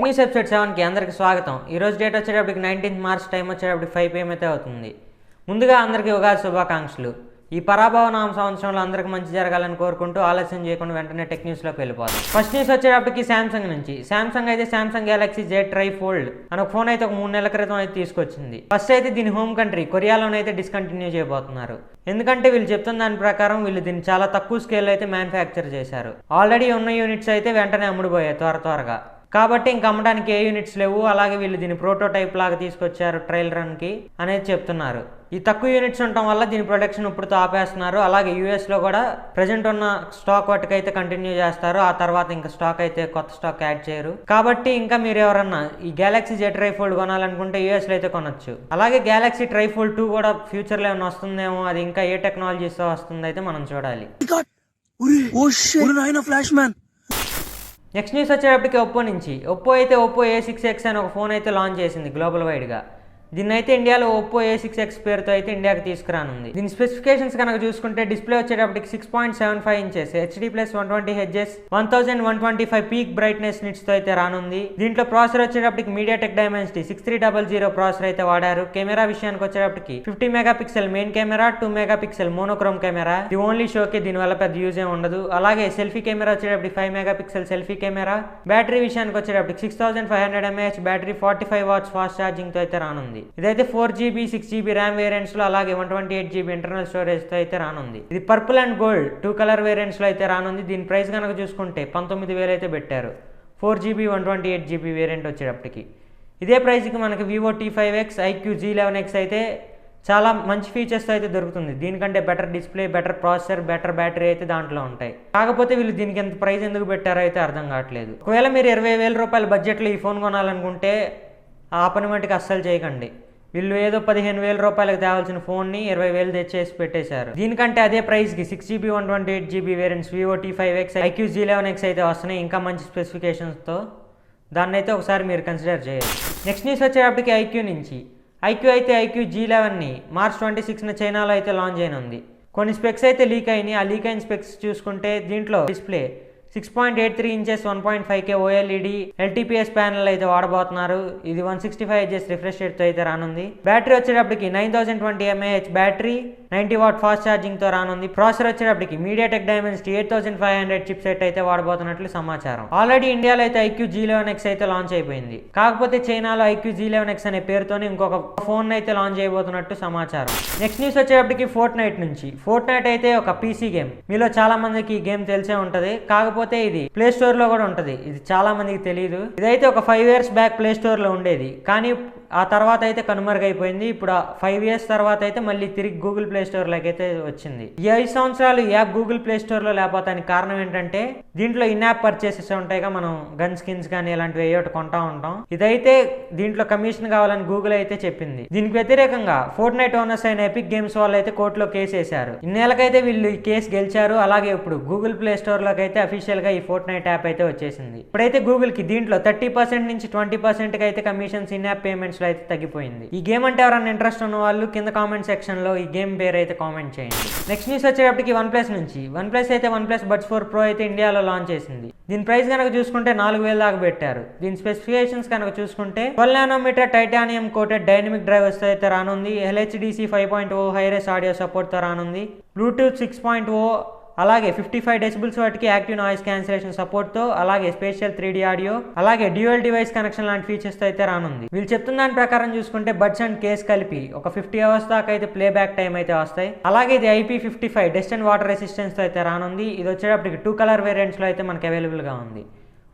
Tech news episode 7కి అందరికీ స్వాగతం. ఈరోజు డేట్ వచ్చేటప్పటికి 19 మార్చ్, టైం వచ్చేటప్పటికి 5 PM అయితే అవుతుంది. ముందుగా అందరికీ ఉగాది శుభాకాంక్షలు. ఈ పరాభవ నామ సంవత్సరంలో అందరికీ మంచి జరగాలని కోరుకుంటూ ఆలస్యం చేయకుండా వెంటనే టెక్ న్యూస్లోకి వెళ్ళిపోతాం. ఫస్ట్ న్యూస్ వచ్చేటప్పటికి శాంసంగ్ నుంచి. శాంసంగ్ అయితే Samsung Galaxy Z try fold అనే ఫోన్ అయితే ఒక 3 నెలల క్రితం అయితే తీసుకొచ్చింది. ఫస్ట్ అయితే దీని హోమ్ కంట్రీ కొరియాలోనైతే డిస్కంటిన్యూ చేయబోతున్నారు. ఎందుకంటే వీళ్ళు చెప్తున్న దాని ప్రకారం వీళ్ళు దీన్ని చాలా తక్కువ స్కేల్లో అయితే మ్యానుఫ్యాక్చర్ చేశారు. ఆల్రెడీ ఉన్న యూనిట్స్ అయితే వెంటనే అమ్ముడుపోయాయి త్వరగా. కాబట్టి ఇంక అమ్మడానికి ఏ యూనిట్స్ లేవు. అలాగే వీళ్ళు దీని ప్రోటోటైప్ లాగా తీసుకొచ్చారు ట్రయల్ రన్కి అనేది చెప్తున్నారు. ఈ తక్కువ యూనిట్స్ ఉండటం వల్ల దీని ప్రొడక్షన్ ఇప్పుడుతో ఆపేస్తున్నారు. అలాగే యూఎస్లో కూడా ప్రజెంట్ ఉన్న స్టాక్ వాటికైతే కంటిన్యూ చేస్తారు. ఆ తర్వాత ఇంకా స్టాక్ అయితే కొత్త స్టాక్ యాడ్ చేయరు. కాబట్టి ఇంకా మీరు ఎవరన్నా ఈ గెలాక్సీ Z ట్రై ఫోల్డ్ కొనాలనుకుంటే యూఎస్లో అయితే కొనొచ్చు. అలాగే గెలాక్సీ ట్రై ఫోల్డ్ 2 కూడా ఫ్యూచర్లో ఏమైనా వస్తుందేమో, అది ఇంకా ఏ టెక్నాలజీస్తో వస్తుంది అయితే మనం చూడాలి. నెక్స్ట్ న్యూస్ వచ్చేటప్పటికి ఒప్పో నుంచి. ఒప్పో అయితే ఒప్పో A6X అని ఒక ఫోన్ అయితే లాంచ్ చేసింది గ్లోబల్ వైడ్గా. దీన్ని అయితే ఇండియాలో ఒప్పో A6X పేరుతో అయితే ఇండియాకి తీసుకురానుంది. దీని స్పెసిఫికేషన్స్ కనుక చూసుకుంటే డిస్ప్లే వచ్చేటప్పటికి 6.75 inches HD+ 120Hz 1125 peak brightness నిట్స్తో అయితే రానుంది. దీంట్లో ప్రాసెసర్ వచ్చేటప్పటికి MediaTek Dimensity 6300 ప్రాసెసర్ అయితే వాడారు. కెమెరా విషయానికి వచ్చేటప్పటికి 50 megapixel main camera, 2 megapixel monochrome camera. ఇది ఓన్లీ షోకి, దీనివల్ల పెద్ద యూజ్ ఏమి ఉండదు. అలాగే సెల్ఫీ కెమెరా వచ్చేటప్పటికి 5 మెగాపిక్సెల్ సెల్ఫీ కెమెరా. బ్యాటరీ విషయానికి వచ్చేటప్పటికి 6500 mAh battery, 45 watts fast charging తో అయితే రానుంది. ఇదైతే 4GB 6GB ర్యామ్ వేరియంట్స్ లో, అలాగే 128GB ఇంటర్నల్ స్టోరేజ్ తో అయితే రానుంది. ఇది purple and gold 2 colour variants లో అయితే రానుంది. దీని ప్రైస్ కనుక చూసుకుంటే 19,000 అయితే పెట్టారు 4GB 128GB వేరియంట్ వచ్చేటప్పటికి. ఇదే ప్రైస్కి మనకి Vivo T5X, iQOO G11X అయితే చాలా మంచి ఫీచర్స్తో అయితే దొరుకుతుంది. దీనికంటే better display, better processor, better battery అయితే దాంట్లో ఉంటాయి. కాకపోతే వీళ్ళు దీనికి ఎంత ప్రైస్ ఎందుకు పెట్టారో అయితే అర్థం కావట్లేదు. ఒకవేళ మీరు 20,000 రూపాయల బడ్జెట్లో ఈ ఫోన్ కొనాలనుకుంటే ఆ పని మటుకు అస్సలు చేయకండి. వీళ్ళు ఏదో 15,000 రూపాయలకు తేవాల్సిన ఫోన్ని 20,000 తెచ్చేసి పెట్టేశారు. దీనికంటే అదే ప్రైస్కి 6GB 128GB variants Vivo T5X, iQOO G11X అయితే వస్తున్నాయి ఇంకా మంచి స్పెసిఫికేషన్స్తో. దాన్ని అయితే ఒకసారి మీరు కన్సిడర్ చేయాలి. నెక్స్ట్ న్యూస్ వచ్చేటప్పటికి iQOO నుంచి. iQOO అయితే iQOO G11ని March 26న చైనాలో అయితే లాంచ్ అయినుంది. కొన్ని స్పెక్స్ అయితే లీక్ అయినాయి. ఆ లీక్ అయిన స్పెక్స్ చూసుకుంటే దీంట్లో display 6.83 inches 1.5K OLED LTPS panel అయితే వాడబోతున్నారు. ఇది 165Hz రిఫ్రెష్ రేట్తో అయితే రానుంది. బ్యాటరీ వచ్చేటప్పటికి 9020 mAh బ్యాటరీ, 90 వాట్ ఫాస్ట్ ఛార్జింగ్తో రానుంది. ప్రాసెసర్ వచ్చేటప్పటికి MediaTek Dimensity 8500 చిప్ సెట్ అయితే వాడబోతున్నట్లు సమాచారం. ఆల్రెడీ ఇండియాలో అయితే iQOO G11X అయితే లాంచ్ అయిపోయింది. కాకపోతే చైనాలో iQOO G11X అనే పేరుతోనే ఇంకొక ఫోన్ అయితే లాంచ్ చేయబోతున్నట్టు సమాచారం. నెక్స్ట్ న్యూస్ వచ్చేటప్పటికి ఫోర్ట్నైట్ నుంచి. ఫోర్ట్నైట్ అయితే ఒక PC గేమ్. మీలో చాలా మందికి ఈ గేమ్ తెలిసే ఉంటది. కాకపోతే ఇది ప్లే స్టోర్ లో కూడా ఉంటది. ఇది చాలా మందికి తెలియదు. ఇదైతే ఒక 5 years బ్యాక్ ప్లే స్టోర్ లో ఉండేది, కానీ ఆ తర్వాత అయితే కనుమరుగైపోయింది. ఇప్పుడు 5 years తర్వాత అయితే మళ్ళీ తిరిగి గూగుల్ ప్లే స్టోర్ లోకి అయితే వచ్చింది. ఈ 5 సంవత్సరాలు ఈ యాప్ గూగుల్ ప్లే స్టోర్ లో లేకపోతానికి కారణం ఏంటంటే దీంట్లో ఇన్ యాప్ పర్చేసెస్ ఉంటాయిగా, మనం గన్ స్కిన్స్ కానీ ఇలాంటివి ఏవోటి కొంటా ఉంటాం. ఇదైతే దీంట్లో కమిషన్ కావాలని గూగుల్ అయితే చెప్పింది. దీనికి వ్యతిరేకంగా ఫోర్ట్నైట్ ఓనర్స్ అయిన ఎపిక్ గేమ్స్ వాళ్ళు అయితే కోర్టులో కేసు వేశారు. ఇన్నేళ్ళకైతే వీళ్ళు ఈ కేసు గెలిచారు. అలాగే ఇప్పుడు గూగుల్ ప్లే స్టోర్ లోకి అయితే అఫీషియల్ గా ఈ ఫోర్ట్నైట్ యాప్ అయితే వచ్చేసింది. ఇప్పుడైతే గూగుల్ కి దీంట్లో 30% నుంచి 20% కి అయితే కమిషన్స్ ఇన్ యాప్ పేమెంట్స్ లో అయితే తగ్గిపోయింది. ఈ గేమ్ అంటే ఎవరైనా ఇంట్రెస్ట్ ఉన్న వాళ్ళు కింద కామెంట్ సెక్షన్ లో ఈ గేమ్ పేరు అయితే కామెంట్ చేయండి. నెక్స్ట్ న్యూస్ వచ్చేటప్పటికి OnePlus నుంచి. OnePlus అయితే OnePlus Buds 4 Pro అయితే ఇండియాలో లాంచ్ చేసింది. దీని ప్రైస్ కనుక చూసుకుంటే 4,000 దాకా పెట్టారు. దీని స్పెసిఫికేషన్స్ కనుక చూసుకుంటే 12 nm titanium coated dynamic drivers అయితే రానుంది. LHDC 5.0 హైరేస్ ఆడియో సపోర్ట్ తో రానుంది. బ్లూటూత్ 6.0 అలాగే 55 డెసిబుల్స్ వాటికి యాక్టివ్ నాయిస్ క్యాన్సిలేషన్ సపోర్ట్ తో, అలాగే స్పేషియల్ 3D ఆడియో, అలాగే డ్యూయల్ డివైస్ కనెక్షన్ లాంటి ఫీచర్స్ తో అయితే రానుంది. వీళ్ళు చెప్తున్న దాని ప్రకారం చూసుకుంటే బడ్స్ అండ్ కేస్ కలిపి ఒక 50 hours దాకా అయితే ప్లే బ్యాక్ టైం అయితే వస్తాయి. అలాగే ఇది IP55 dust and water resistance తో అయితే రానుంది. ఇది వచ్చేటప్పటికి 2 కలర్ వేరియంట్స్ లో అయితే మనకి అవైలబుల్ గా ఉంది.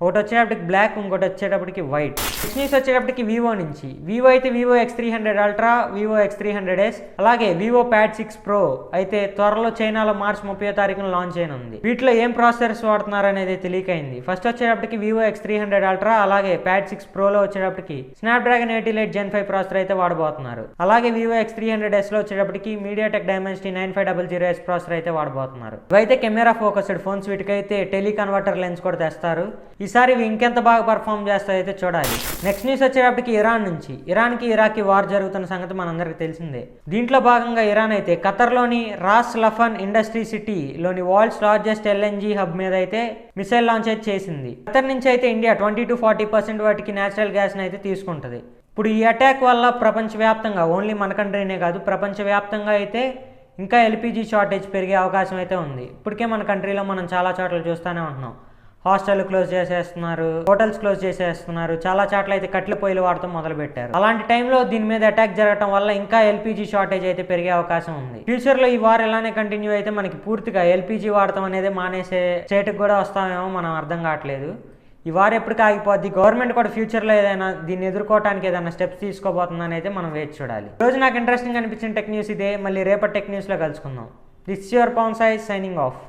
ఒకటి వచ్చేటప్పటికి బ్లాక్, ఇంకోటి వచ్చేటప్పటికి వైట్. నెక్స్ట్ న్యూస్ వచ్చేటప్పటికి వివో నుంచి. వివో అయితే Vivo X300 Ultra, Vivo X300s, అలాగే Vivo Pad 6 Pro అయితే త్వరలో చైనాలో March 30వ తారీఖున లాంచ్ అయినుంది. వీటిలో ఏం ప్రాసెసర్స్ వాడుతున్నారు అనేది తెలియక అయింది. ఫస్ట్ వచ్చేటప్పటికి Vivo X300 Ultra, అలాగే Pad 6 Pro లో వచ్చేటప్పటికి Snapdragon 888 Gen 5 ప్రాసెసర్ అయితే వాడబోతున్నారు. అలాగే Vivo X300s లో వచ్చేటప్పటికి MediaTek Dimensity 9500S ప్రాసెసర్ అయితే వాడబోతున్నారు. ఇవైతే కెమెరా ఫోకస్డ్ ఫోన్స్. వీటికైతే టెలికన్వర్టర్ లెన్స్ కూడా తెస్తారు. ఈ ఈసారి ఇవి ఇంకెంత బాగా పర్ఫామ్ చేస్తాయో అయితే చూడాలి. నెక్స్ట్ న్యూస్ వచ్చేటప్పటికి ఇరాన్ నుంచి. ఇరాన్కి ఇరాక్కి వార్ జరుగుతున్న సంగతి మనందరికీ తెలిసిందే. దీంట్లో భాగంగా ఇరాన్ అయితే ఖతర్లోని రాస్ లఫన్ ఇండస్ట్రీ సిటీలోని వరల్డ్స్ లార్జెస్ట్ ఎల్ఎన్జీ హబ్ మీద అయితే మిసైల్ లాంచ్ అయితే చేసింది. ఖతర్ నుంచి అయితే ఇండియా 20 to 40% వాటికి న్యాచురల్ గ్యాస్ని అయితే తీసుకుంటుంది. ఇప్పుడు ఈ అటాక్ వల్ల ప్రపంచవ్యాప్తంగా, ఓన్లీ మన కంట్రీనే కాదు ప్రపంచవ్యాప్తంగా అయితే ఇంకా ఎల్పిజి షార్టేజ్ పెరిగే అవకాశం అయితే ఉంది. ఇప్పటికే మన కంట్రీలో మనం చాలా చోట్ల చూస్తూనే ఉంటున్నాం. హాస్టల్ క్లోజ్ చేసేస్తున్నారు, హోటల్స్ క్లోజ్ చేసేస్తున్నారు, చాలా చోట్ల అయితే కట్టెల పొయ్యిలు వాడటం మొదలుపెట్టారు. అలాంటి టైంలో దీని మీద అటాక్ జరగడం వల్ల ఇంకా ఎల్పిజి షార్టేజ్ అయితే పెరిగే అవకాశం ఉంది. ఫ్యూచర్లో ఈ వార్ ఇలానే కంటిన్యూ అయితే మనకి పూర్తిగా ఎల్పిజి వాడటం అనేది మానేసే స్టేట్కి కూడా వస్తామేమో మనం అర్థం కావట్లేదు. ఈ వార్ ఎప్పటికీ ఆగిపోద్ది, గవర్నమెంట్ కూడా ఫ్యూచర్లో ఏదైనా దీన్ని ఎదుర్కోవడానికి ఏదైనా స్టెప్స్ తీసుకోబోతుందని అయితే మనం వేచి చూడాలి. రోజు నాకు ఇంట్రెస్టింగ్ అనిపించిన టెక్ న్యూస్ ఇదే. మళ్ళీ రేపటి టెక్ న్యూస్లో కలుసుకుందాం. This your Pavan Sai signing of.